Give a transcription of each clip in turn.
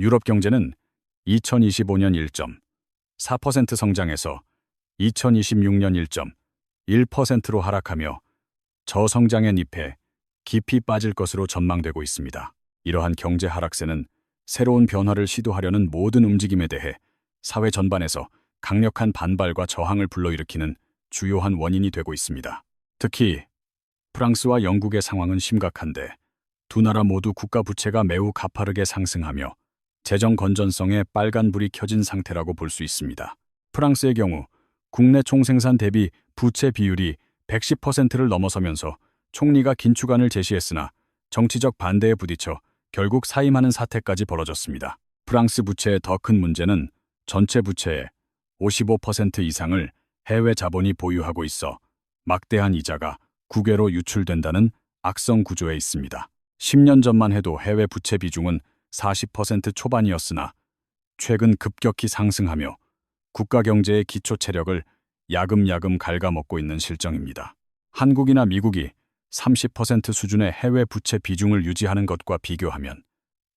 유럽 경제는 2025년 1.4% 성장해서 2026년 1.1%로 하락하며 저성장의 늪에 깊이 빠질 것으로 전망되고 있습니다. 이러한 경제 하락세는 새로운 변화를 시도하려는 모든 움직임에 대해 사회 전반에서 강력한 반발과 저항을 불러일으키는 주요한 원인이 되고 있습니다. 특히 프랑스와 영국의 상황은 심각한데 두 나라 모두 국가 부채가 매우 가파르게 상승하며 재정 건전성에 빨간불이 켜진 상태라고 볼 수 있습니다. 프랑스의 경우 국내 총생산 대비 부채 비율이 110%를 넘어서면서 총리가 긴축안을 제시했으나 정치적 반대에 부딪혀 결국 사임하는 사태까지 벌어졌습니다. 프랑스 부채의 더 큰 문제는 전체 부채의 55% 이상을 해외 자본이 보유하고 있어 막대한 이자가 국외로 유출된다는 악성 구조에 있습니다. 10년 전만 해도 해외 부채 비중은 40% 초반이었으나 최근 급격히 상승하며 국가 경제의 기초 체력을 야금야금 갉아먹고 있는 실정입니다. 한국이나 미국이 30% 수준의 해외 부채 비중을 유지하는 것과 비교하면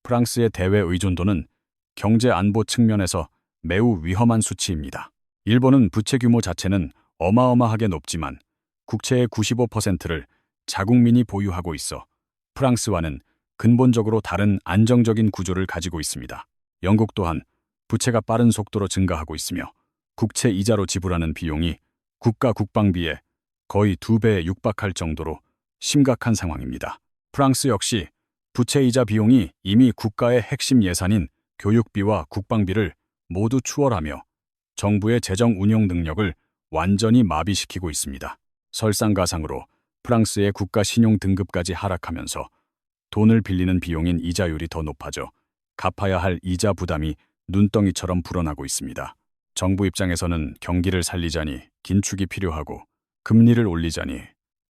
프랑스의 대외 의존도는 경제 안보 측면에서 매우 위험한 수치입니다. 일본은 부채 규모 자체는 어마어마하게 높지만 국채의 95%를 자국민이 보유하고 있어 프랑스와는 근본적으로 다른 안정적인 구조를 가지고 있습니다. 영국 또한 부채가 빠른 속도로 증가하고 있으며 국채 이자로 지불하는 비용이 국가 국방비의 거의 2배에 육박할 정도로 심각한 상황입니다. 프랑스 역시 부채 이자 비용이 이미 국가의 핵심 예산인 교육비와 국방비를 모두 추월하며 정부의 재정 운용 능력을 완전히 마비시키고 있습니다. 설상가상으로 프랑스의 국가 신용 등급까지 하락하면서 돈을 빌리는 비용인 이자율이 더 높아져 갚아야 할 이자 부담이 눈덩이처럼 불어나고 있습니다. 정부 입장에서는 경기를 살리자니 긴축이 필요하고 금리를 올리자니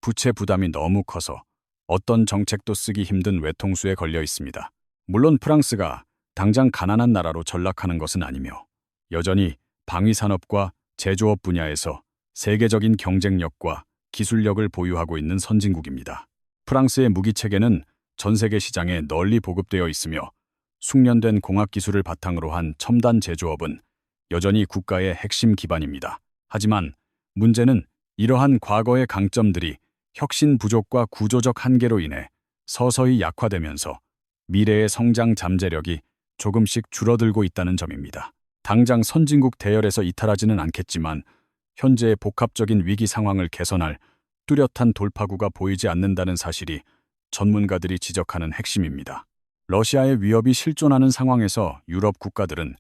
부채 부담이 너무 커서 어떤 정책도 쓰기 힘든 외통수에 걸려 있습니다. 물론 프랑스가 당장 가난한 나라로 전락하는 것은 아니며 여전히 방위산업과 제조업 분야에서 세계적인 경쟁력과 기술력을 보유하고 있는 선진국입니다. 프랑스의 무기체계는 전 세계 시장에 널리 보급되어 있으며 숙련된 공학기술을 바탕으로 한 첨단 제조업은 여전히 국가의 핵심 기반입니다. 하지만 문제는 이러한 과거의 강점들이 혁신 부족과 구조적 한계로 인해 서서히 약화되면서 미래의 성장 잠재력이 조금씩 줄어들고 있다는 점입니다. 당장 선진국 대열에서 이탈하지는 않겠지만 현재의 복합적인 위기 상황을 개선할 뚜렷한 돌파구가 보이지 않는다는 사실이 전문가들이 지적하는 핵심입니다. 러시아의 위협이 실존하는 상황에서 유럽 국가들은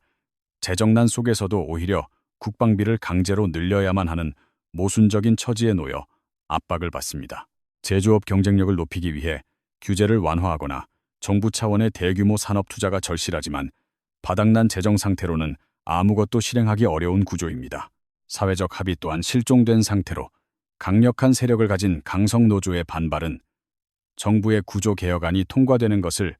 재정난 속에서도 오히려 국방비를 강제로 늘려야만 하는 모순적인 처지에 놓여 압박을 받습니다. 제조업 경쟁력을 높이기 위해 규제를 완화하거나 정부 차원의 대규모 산업 투자가 절실하지만 바닥난 재정 상태로는 아무것도 실행하기 어려운 구조입니다. 사회적 합의 또한 실종된 상태로 강력한 세력을 가진 강성 노조의 반발은 정부의 구조 개혁안이 통과되는 것을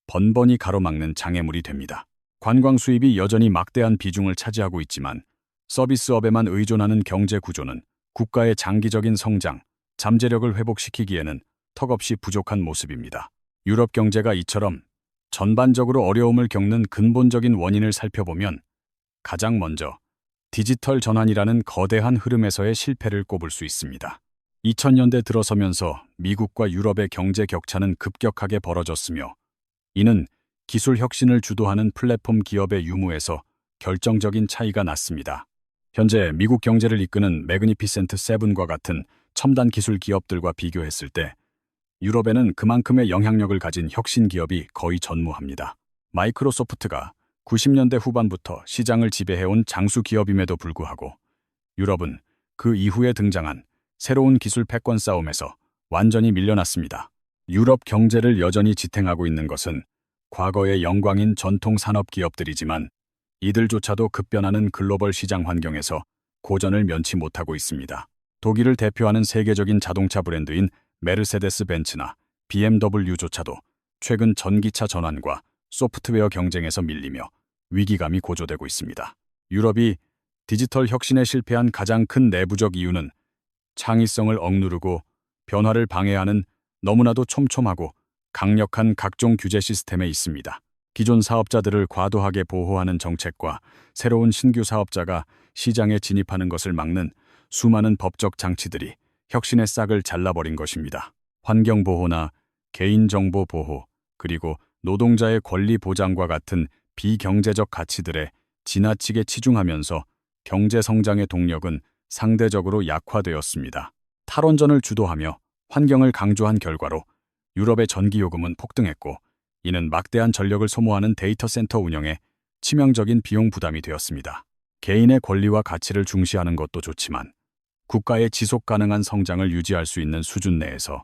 번번이 가로막는 장애물이 됩니다. 관광 수입이 여전히 막대한 비중을 차지하고 있지만 서비스업에만 의존하는 경제 구조는 국가의 장기적인 성장, 잠재력을 회복시키기에는 턱없이 부족한 모습입니다. 유럽 경제가 이처럼 전반적으로 어려움을 겪는 근본적인 원인을 살펴보면 가장 먼저 디지털 전환이라는 거대한 흐름에서의 실패를 꼽을 수 있습니다. 2000년대 들어서면서 미국과 유럽의 경제 격차는 급격하게 벌어졌으며 이는 기술 혁신을 주도하는 플랫폼 기업의 유무에서 결정적인 차이가 났습니다. 현재 미국 경제를 이끄는 매그니피센트 세븐과 같은 첨단 기술 기업들과 비교했을 때 유럽에는 그만큼의 영향력을 가진 혁신 기업이 거의 전무합니다. 마이크로소프트가 90년대 후반부터 시장을 지배해온 장수 기업임에도 불구하고 유럽은 그 이후에 등장한 새로운 기술 패권 싸움에서 완전히 밀려났습니다. 유럽 경제를 여전히 지탱하고 있는 것은 과거의 영광인 전통 산업 기업들이지만 이들조차도 급변하는 글로벌 시장 환경에서 고전을 면치 못하고 있습니다. 독일을 대표하는 세계적인 자동차 브랜드인 메르세데스 벤츠나 BMW조차도 최근 전기차 전환과 소프트웨어 경쟁에서 밀리며 위기감이 고조되고 있습니다. 유럽이 디지털 혁신에 실패한 가장 큰 내부적 이유는 창의성을 억누르고 변화를 방해하는 너무나도 촘촘하고 강력한 각종 규제 시스템에 있습니다. 기존 사업자들을 과도하게 보호하는 정책과 새로운 신규 사업자가 시장에 진입하는 것을 막는 수많은 법적 장치들이 혁신의 싹을 잘라버린 것입니다. 환경보호나 개인정보 보호, 그리고 노동자의 권리 보장과 같은 비경제적 가치들에 지나치게 치중하면서 경제 성장의 동력은 상대적으로 약화되었습니다. 탈원전을 주도하며 환경을 강조한 결과로 유럽의 전기요금은 폭등했고, 이는 막대한 전력을 소모하는 데이터 센터 운영에 치명적인 비용 부담이 되었습니다. 개인의 권리와 가치를 중시하는 것도 좋지만 국가의 지속 가능한 성장을 유지할 수 있는 수준 내에서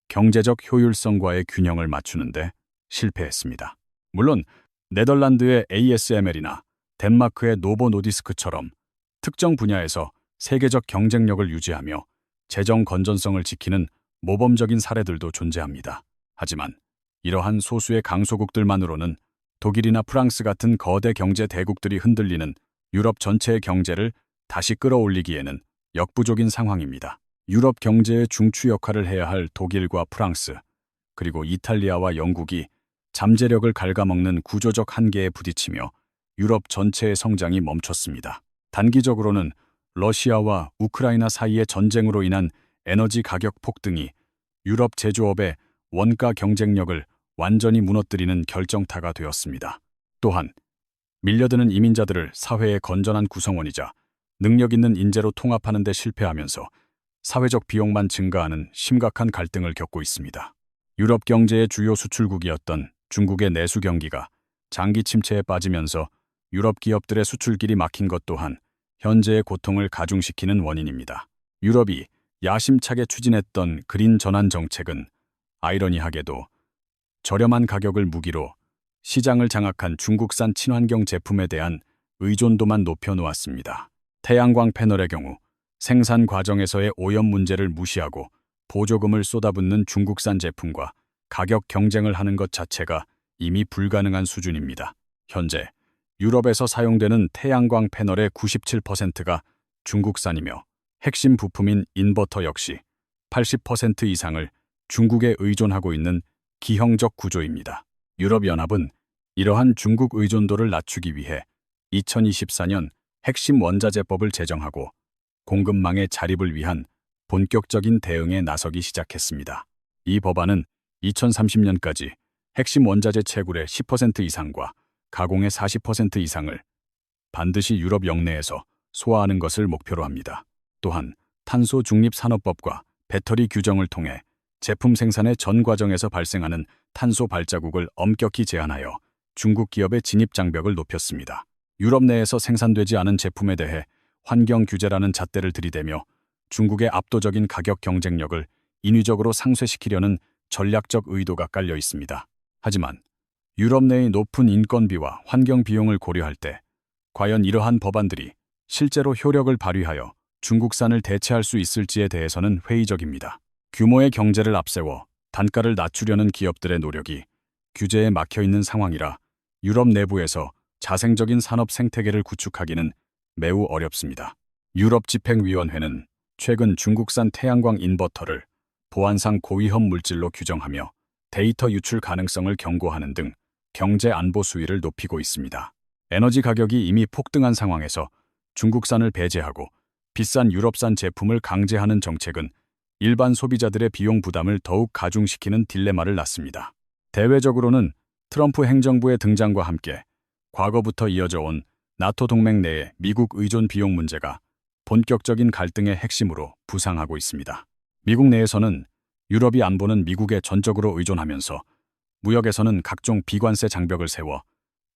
경제적 효율성과의 균형을 맞추는데 실패했습니다. 물론 네덜란드의 ASML이나 덴마크의 노보 노디스크처럼 특정 분야에서 세계적 경쟁력을 유지하며 재정 건전성을 지키는 모범적인 사례들도 존재합니다. 하지만 이러한 소수의 강소국들만으로는 독일이나 프랑스 같은 거대 경제 대국들이 흔들리는 유럽 전체의 경제를 다시 끌어올리기에는 역부족인 상황입니다. 유럽 경제의 중추 역할을 해야 할 독일과 프랑스, 그리고 이탈리아와 영국이 잠재력을 갉아먹는 구조적 한계에 부딪히며 유럽 전체의 성장이 멈췄습니다. 단기적으로는 러시아와 우크라이나 사이의 전쟁으로 인한 에너지 가격 폭등이 유럽 제조업의 원가 경쟁력을 완전히 무너뜨리는 결정타가 되었습니다. 또한 밀려드는 이민자들을 사회의 건전한 구성원이자 능력 있는 인재로 통합하는 데 실패하면서 사회적 비용만 증가하는 심각한 갈등을 겪고 있습니다. 유럽 경제의 주요 수출국이었던 중국의 내수 경기가 장기 침체에 빠지면서 유럽 기업들의 수출길이 막힌 것 또한 현재의 고통을 가중시키는 원인입니다. 유럽이 야심차게 추진했던 그린 전환 정책은 아이러니하게도 저렴한 가격을 무기로 시장을 장악한 중국산 친환경 제품에 대한 의존도만 높여놓았습니다. 태양광 패널의 경우 생산 과정에서의 오염 문제를 무시하고 보조금을 쏟아붓는 중국산 제품과 가격 경쟁을 하는 것 자체가 이미 불가능한 수준입니다. 현재 유럽에서 사용되는 태양광 패널의 97%가 중국산이며 핵심 부품인 인버터 역시 80% 이상을 중국에 의존하고 있는 기형적 구조입니다. 유럽연합은 이러한 중국 의존도를 낮추기 위해 2024년 핵심 원자재법을 제정하고 공급망의 자립을 위한 본격적인 대응에 나서기 시작했습니다. 이 법안은 2030년까지 핵심 원자재 채굴의 10% 이상과 가공의 40% 이상을 반드시 유럽 영내에서 소화하는 것을 목표로 합니다. 또한 탄소 중립 산업법과 배터리 규정을 통해 제품 생산의 전 과정에서 발생하는 탄소 발자국을 엄격히 제한하여 중국 기업의 진입 장벽을 높였습니다. 유럽 내에서 생산되지 않은 제품에 대해 환경 규제라는 잣대를 들이대며 중국의 압도적인 가격 경쟁력을 인위적으로 상쇄시키려는 전략적 의도가 깔려 있습니다. 하지만 유럽 내의 높은 인건비와 환경 비용을 고려할 때 과연 이러한 법안들이 실제로 효력을 발휘하여 중국산을 대체할 수 있을지에 대해서는 회의적입니다. 규모의 경제를 앞세워 단가를 낮추려는 기업들의 노력이 규제에 막혀있는 상황이라 유럽 내부에서 자생적인 산업 생태계를 구축하기는 매우 어렵습니다. 유럽집행위원회는 최근 중국산 태양광 인버터를 보안상 고위험 물질로 규정하며 데이터 유출 가능성을 경고하는 등 경제 안보 수위를 높이고 있습니다. 에너지 가격이 이미 폭등한 상황에서 중국산을 배제하고 비싼 유럽산 제품을 강제하는 정책은 일반 소비자들의 비용 부담을 더욱 가중시키는 딜레마를 낳습니다. 대외적으로는 트럼프 행정부의 등장과 함께 과거부터 이어져 온 나토 동맹 내의 미국 의존 비용 문제가 본격적인 갈등의 핵심으로 부상하고 있습니다. 미국 내에서는 유럽이 안보는 미국에 전적으로 의존하면서 무역에서는 각종 비관세 장벽을 세워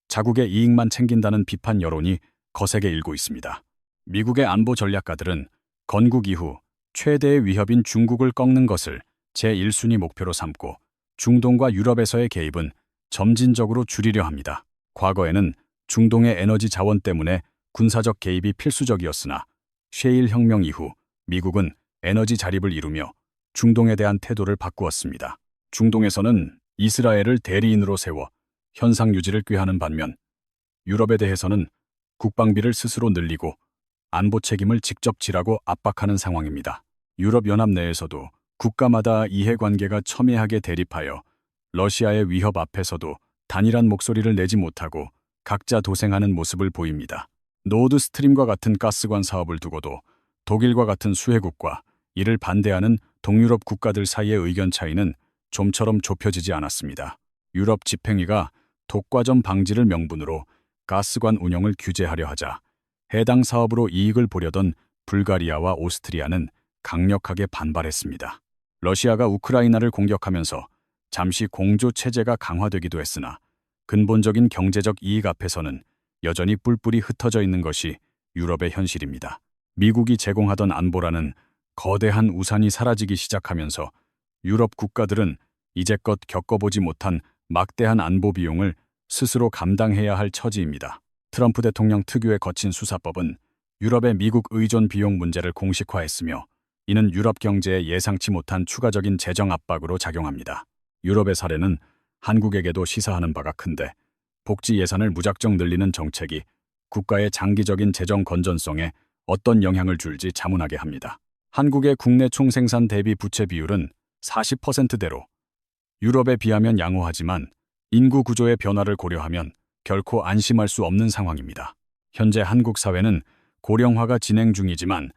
자국의 이익만 챙긴다는 비판 여론이 거세게 일고 있습니다. 미국의 안보 전략가들은 건국 이후 최대의 위협인 중국을 꺾는 것을 제1순위 목표로 삼고 중동과 유럽에서의 개입은 점진적으로 줄이려 합니다. 과거에는 중동의 에너지 자원 때문에 군사적 개입이 필수적이었으나 셰일 혁명 이후 미국은 에너지 자립을 이루며 중동에 대한 태도를 바꾸었습니다. 중동에서는 이스라엘을 대리인으로 세워 현상 유지를 꾀하는 반면 유럽에 대해서는 국방비를 스스로 늘리고 안보 책임을 직접 지라고 압박하는 상황입니다. 유럽연합 내에서도 국가마다 이해관계가 첨예하게 대립하여 러시아의 위협 앞에서도 단일한 목소리를 내지 못하고 각자 도생하는 모습을 보입니다. 노드 스트림과 같은 가스관 사업을 두고도 독일과 같은 수혜국과 이를 반대하는 동유럽 국가들 사이의 의견 차이는 좀처럼 좁혀지지 않았습니다. 유럽 집행위가 독과점 방지를 명분으로 가스관 운영을 규제하려 하자 해당 사업으로 이익을 보려던 불가리아와 오스트리아는 강력하게 반발했습니다. 러시아가 우크라이나를 공격하면서 잠시 공조 체제가 강화되기도 했으나 근본적인 경제적 이익 앞에서는 여전히 뿔뿔이 흩어져 있는 것이 유럽의 현실입니다. 미국이 제공하던 안보라는 거대한 우산이 사라지기 시작하면서 유럽 국가들은 이제껏 겪어보지 못한 막대한 안보 비용을 스스로 감당해야 할 처지입니다. 트럼프 대통령 특유의 거친 수사법은 유럽의 미국 의존 비용 문제를 공식화했으며 이는 유럽 경제에 예상치 못한 추가적인 재정 압박으로 작용합니다. 유럽의 사례는 한국에게도 시사하는 바가 큰데 복지 예산을 무작정 늘리는 정책이 국가의 장기적인 재정 건전성에 어떤 영향을 줄지 자문하게 합니다. 한국의 국내 총생산 대비 부채 비율은 40%대로 유럽에 비하면 양호하지만 인구 구조의 변화를 고려하면 결코 안심할 수 없는 상황입니다. 현재 한국 사회는 고령화가 진행 중이지만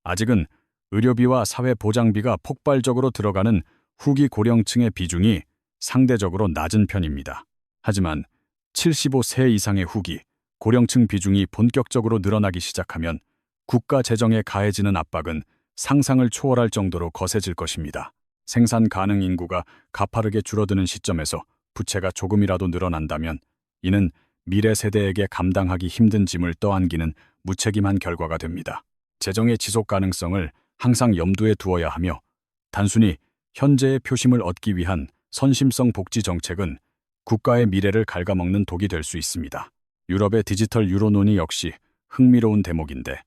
아직은 의료비와 사회보장비가 폭발적으로 들어가는 후기 고령층의 비중이 상대적으로 낮은 편입니다. 하지만 75세 이상의 후기 고령층 비중이 본격적으로 늘어나기 시작하면 국가 재정에 가해지는 압박은 상상을 초월할 정도로 거세질 것입니다. 생산 가능 인구가 가파르게 줄어드는 시점에서 부채가 조금이라도 늘어난다면 이는 미래 세대에게 감당하기 힘든 짐을 떠안기는 무책임한 결과가 됩니다. 재정의 지속 가능성을 항상 염두에 두어야 하며 단순히 현재의 표심을 얻기 위한 선심성 복지 정책은 국가의 미래를 갉아먹는 독이 될 수 있습니다. 유럽의 디지털 유로 논의 역시 흥미로운 대목인데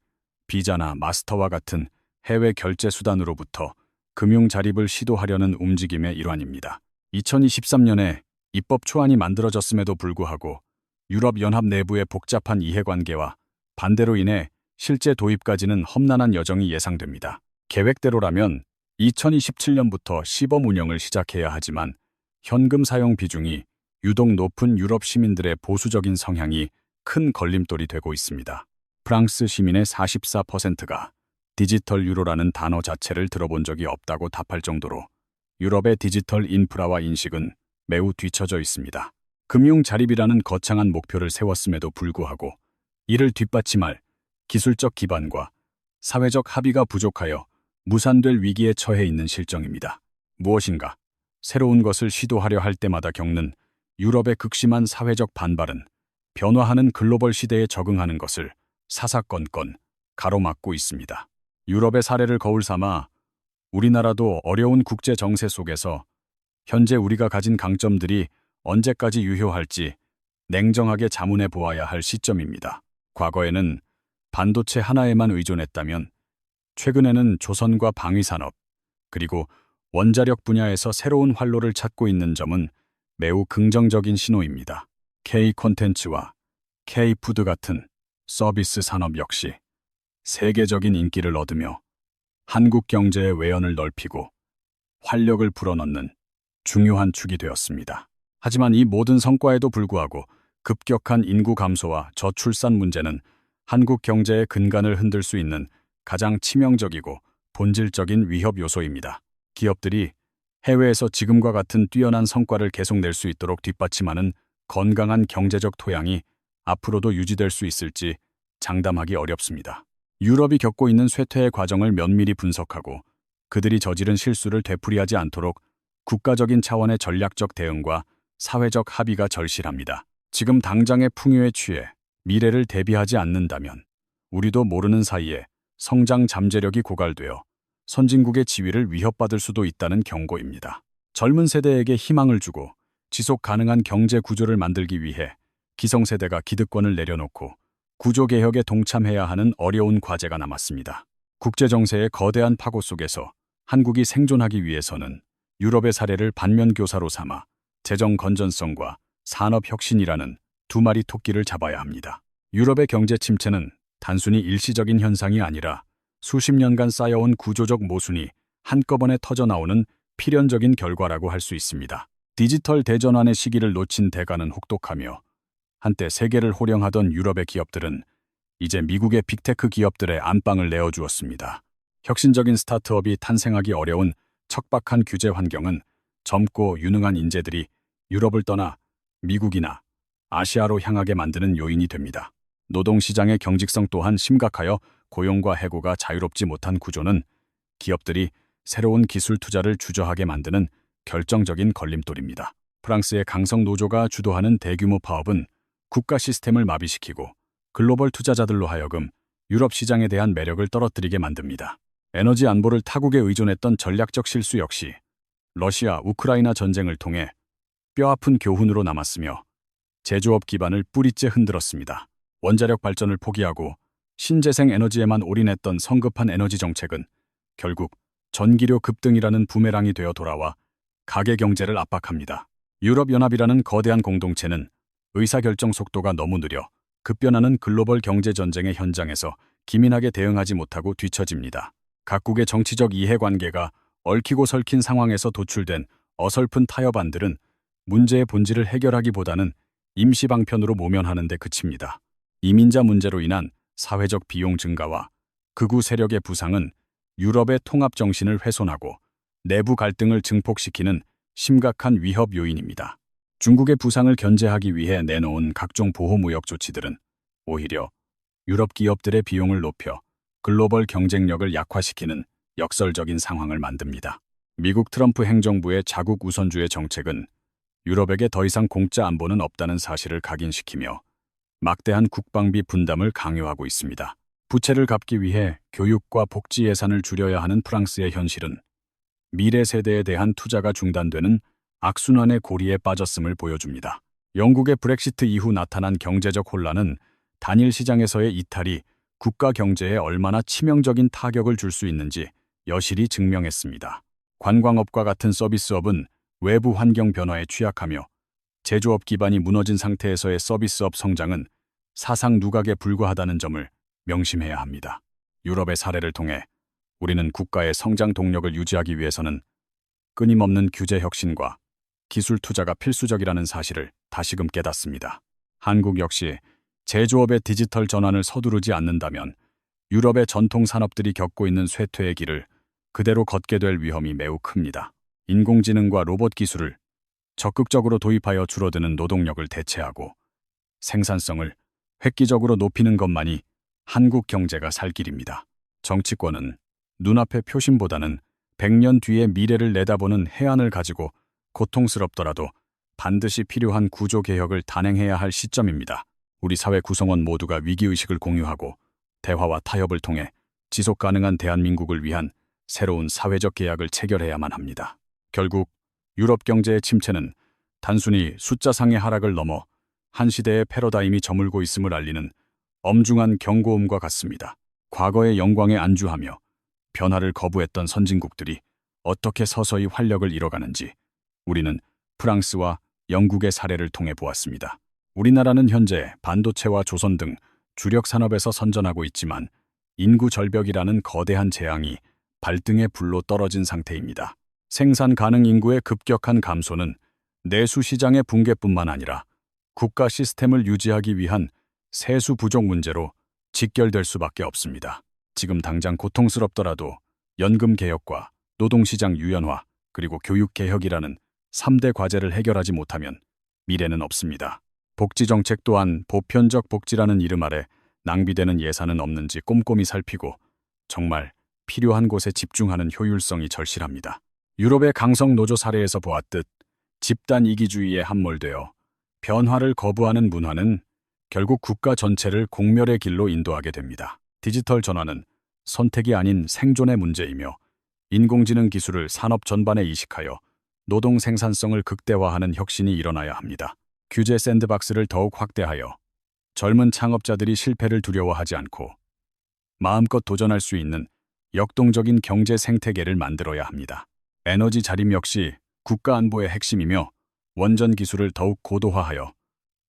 비자나 마스터와 같은 해외 결제 수단으로부터 금융 자립을 시도하려는 움직임의 일환입니다. 2023년에 입법 초안이 만들어졌음에도 불구하고 유럽연합 내부의 복잡한 이해관계와 반대로 인해 실제 도입까지는 험난한 여정이 예상됩니다. 계획대로라면 2027년부터 시범 운영을 시작해야 하지만 현금 사용 비중이 유독 높은 유럽 시민들의 보수적인 성향이 큰 걸림돌이 되고 있습니다. 프랑스 시민의 44%가 디지털 유로라는 단어 자체를 들어본 적이 없다고 답할 정도로 유럽의 디지털 인프라와 인식은 매우 뒤처져 있습니다. 금융 자립이라는 거창한 목표를 세웠음에도 불구하고 이를 뒷받침할 기술적 기반과 사회적 합의가 부족하여 무산될 위기에 처해 있는 실정입니다. 무엇인가 새로운 것을 시도하려 할 때마다 겪는 유럽의 극심한 사회적 반발은 변화하는 글로벌 시대에 적응하는 것을 사사건건 가로막고 있습니다. 유럽의 사례를 거울 삼아 우리나라도 어려운 국제 정세 속에서 현재 우리가 가진 강점들이 언제까지 유효할지 냉정하게 자문해 보아야 할 시점입니다. 과거에는 반도체 하나에만 의존했다면 최근에는 조선과 방위산업 그리고 원자력 분야에서 새로운 활로를 찾고 있는 점은 매우 긍정적인 신호입니다. K-콘텐츠와 K-푸드 같은 서비스 산업 역시 세계적인 인기를 얻으며 한국 경제의 외연을 넓히고 활력을 불어넣는 중요한 축이 되었습니다. 하지만 이 모든 성과에도 불구하고 급격한 인구 감소와 저출산 문제는 한국 경제의 근간을 흔들 수 있는 가장 치명적이고 본질적인 위협 요소입니다. 기업들이 해외에서 지금과 같은 뛰어난 성과를 계속 낼 수 있도록 뒷받침하는 건강한 경제적 토양이 앞으로도 유지될 수 있을지 장담하기 어렵습니다. 유럽이 겪고 있는 쇠퇴의 과정을 면밀히 분석하고 그들이 저지른 실수를 되풀이하지 않도록 국가적인 차원의 전략적 대응과 사회적 합의가 절실합니다. 지금 당장의 풍요에 취해 미래를 대비하지 않는다면 우리도 모르는 사이에 성장 잠재력이 고갈되어 선진국의 지위를 위협받을 수도 있다는 경고입니다. 젊은 세대에게 희망을 주고 지속 가능한 경제 구조를 만들기 위해 기성세대가 기득권을 내려놓고 구조개혁에 동참해야 하는 어려운 과제가 남았습니다. 국제정세의 거대한 파고 속에서 한국이 생존하기 위해서는 유럽의 사례를 반면교사로 삼아 재정 건전성과 산업 혁신이라는 두 마리 토끼를 잡아야 합니다. 유럽의 경제 침체는 단순히 일시적인 현상이 아니라 수십 년간 쌓여온 구조적 모순이 한꺼번에 터져나오는 필연적인 결과라고 할 수 있습니다. 디지털 대전환의 시기를 놓친 대가는 혹독하며 한때 세계를 호령하던 유럽의 기업들은 이제 미국의 빅테크 기업들의 안방을 내어주었습니다. 혁신적인 스타트업이 탄생하기 어려운 척박한 규제 환경은 젊고 유능한 인재들이 유럽을 떠나 미국이나 아시아로 향하게 만드는 요인이 됩니다. 노동시장의 경직성 또한 심각하여 고용과 해고가 자유롭지 못한 구조는 기업들이 새로운 기술 투자를 주저하게 만드는 결정적인 걸림돌입니다. 프랑스의 강성 노조가 주도하는 대규모 파업은 국가 시스템을 마비시키고 글로벌 투자자들로 하여금 유럽 시장에 대한 매력을 떨어뜨리게 만듭니다. 에너지 안보를 타국에 의존했던 전략적 실수 역시 러시아, 우크라이나 전쟁을 통해 뼈아픈 교훈으로 남았으며 제조업 기반을 뿌리째 흔들었습니다. 원자력 발전을 포기하고 신재생 에너지에만 올인했던 성급한 에너지 정책은 결국 전기료 급등이라는 부메랑이 되어 돌아와 가계 경제를 압박합니다. 유럽연합이라는 거대한 공동체는 의사결정 속도가 너무 느려 급변하는 글로벌 경제전쟁의 현장에서 기민하게 대응하지 못하고 뒤처집니다. 각국의 정치적 이해관계가 얽히고 설킨 상황에서 도출된 어설픈 타협안들은 문제의 본질을 해결하기보다는 임시방편으로 모면하는 데 그칩니다. 이민자 문제로 인한 사회적 비용 증가와 극우 세력의 부상은 유럽의 통합 정신을 훼손하고 내부 갈등을 증폭시키는 심각한 위협 요인입니다. 중국의 부상을 견제하기 위해 내놓은 각종 보호무역 조치들은 오히려 유럽 기업들의 비용을 높여 글로벌 경쟁력을 약화시키는 역설적인 상황을 만듭니다. 미국 트럼프 행정부의 자국 우선주의 정책은 유럽에게 더 이상 공짜 안보는 없다는 사실을 각인시키며 막대한 국방비 분담을 강요하고 있습니다. 부채를 갚기 위해 교육과 복지 예산을 줄여야 하는 프랑스의 현실은 미래 세대에 대한 투자가 중단되는 악순환의 고리에 빠졌음을 보여줍니다. 영국의 브렉시트 이후 나타난 경제적 혼란은 단일 시장에서의 이탈이 국가 경제에 얼마나 치명적인 타격을 줄 수 있는지 여실히 증명했습니다. 관광업과 같은 서비스업은 외부 환경 변화에 취약하며 제조업 기반이 무너진 상태에서의 서비스업 성장은 사상 누각에 불과하다는 점을 명심해야 합니다. 유럽의 사례를 통해 우리는 국가의 성장 동력을 유지하기 위해서는 끊임없는 규제 혁신과 기술 투자가 필수적이라는 사실을 다시금 깨닫습니다. 한국 역시 제조업의 디지털 전환을 서두르지 않는다면 유럽의 전통 산업들이 겪고 있는 쇠퇴의 길을 그대로 걷게 될 위험이 매우 큽니다. 인공지능과 로봇 기술을 적극적으로 도입하여 줄어드는 노동력을 대체하고 생산성을 획기적으로 높이는 것만이 한국 경제가 살 길입니다. 정치권은 눈앞의 표심보다는 100년 뒤의 미래를 내다보는 해안을 가지고 고통스럽더라도 반드시 필요한 구조개혁을 단행해야 할 시점입니다. 우리 사회 구성원 모두가 위기의식을 공유하고 대화와 타협을 통해 지속가능한 대한민국을 위한 새로운 사회적 계약을 체결해야만 합니다. 결국 유럽 경제의 침체는 단순히 숫자상의 하락을 넘어 한 시대의 패러다임이 저물고 있음을 알리는 엄중한 경고음과 같습니다. 과거의 영광에 안주하며 변화를 거부했던 선진국들이 어떻게 서서히 활력을 잃어가는지 우리는 프랑스와 영국의 사례를 통해 보았습니다. 우리나라는 현재 반도체와 조선 등 주력 산업에서 선전하고 있지만 인구 절벽이라는 거대한 재앙이 발등에 불로 떨어진 상태입니다. 생산 가능 인구의 급격한 감소는 내수 시장의 붕괴뿐만 아니라 국가 시스템을 유지하기 위한 세수 부족 문제로 직결될 수밖에 없습니다. 지금 당장 고통스럽더라도 연금 개혁과 노동시장 유연화 그리고 교육 개혁이라는 3대 과제를 해결하지 못하면 미래는 없습니다. 복지 정책 또한 보편적 복지라는 이름 아래 낭비되는 예산은 없는지 꼼꼼히 살피고 정말 필요한 곳에 집중하는 효율성이 절실합니다. 유럽의 강성 노조 사례에서 보았듯 집단 이기주의에 함몰되어 변화를 거부하는 문화는 결국 국가 전체를 공멸의 길로 인도하게 됩니다. 디지털 전환은 선택이 아닌 생존의 문제이며 인공지능 기술을 산업 전반에 이식하여 노동 생산성을 극대화하는 혁신이 일어나야 합니다. 규제 샌드박스를 더욱 확대하여 젊은 창업자들이 실패를 두려워하지 않고 마음껏 도전할 수 있는 역동적인 경제 생태계를 만들어야 합니다. 에너지 자립 역시 국가 안보의 핵심이며 원전 기술을 더욱 고도화하여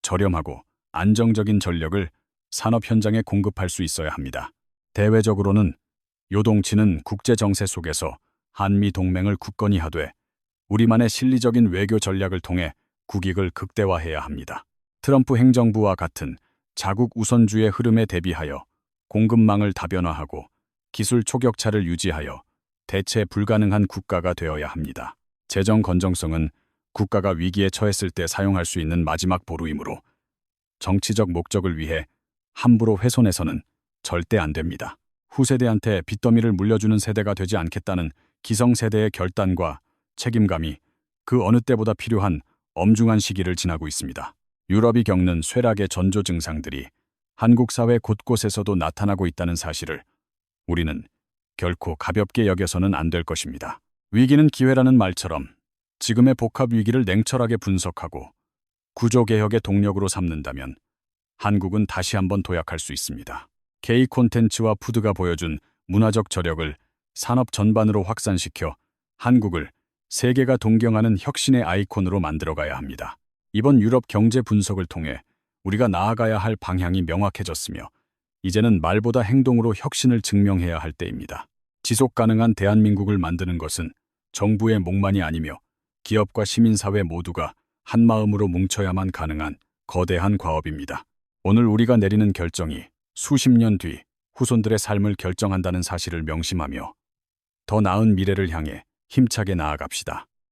저렴하고 안정적인 전력을 산업 현장에 공급할 수 있어야 합니다. 대외적으로는 요동치는 국제 정세 속에서 한미 동맹을 굳건히 하되 우리만의 실리적인 외교 전략을 통해 국익을 극대화해야 합니다. 트럼프 행정부와 같은 자국 우선주의 흐름에 대비하여 공급망을 다변화하고 기술 초격차를 유지하여 대체 불가능한 국가가 되어야 합니다. 재정 건정성은 국가가 위기에 처했을 때 사용할 수 있는 마지막 보루이므로 정치적 목적을 위해 함부로 훼손해서는 절대 안 됩니다. 후세대한테 빚더미를 물려주는 세대가 되지 않겠다는 기성세대의 결단과 책임감이 그 어느 때보다 필요한 엄중한 시기를 지나고 있습니다. 유럽이 겪는 쇠락의 전조 증상들이 한국 사회 곳곳에서도 나타나고 있다는 사실을 우리는 결코 가볍게 여겨서는 안 될 것입니다. 위기는 기회라는 말처럼 지금의 복합 위기를 냉철하게 분석하고 구조개혁의 동력으로 삼는다면 한국은 다시 한번 도약할 수 있습니다. K 콘텐츠와 푸드가 보여준 문화적 저력을 산업 전반으로 확산시켜 한국을 세계가 동경하는 혁신의 아이콘으로 만들어가야 합니다. 이번 유럽 경제 분석을 통해 우리가 나아가야 할 방향이 명확해졌으며 이제는 말보다 행동으로 혁신을 증명해야 할 때입니다. 지속 가능한 대한민국을 만드는 것은 정부의 몫만이 아니며 기업과 시민사회 모두가 한마음으로 뭉쳐야만 가능한 거대한 과업입니다. 오늘 우리가 내리는 결정이 수십 년 뒤 후손들의 삶을 결정한다는 사실을 명심하며 더 나은 미래를 향해 힘차게 나아갑시다.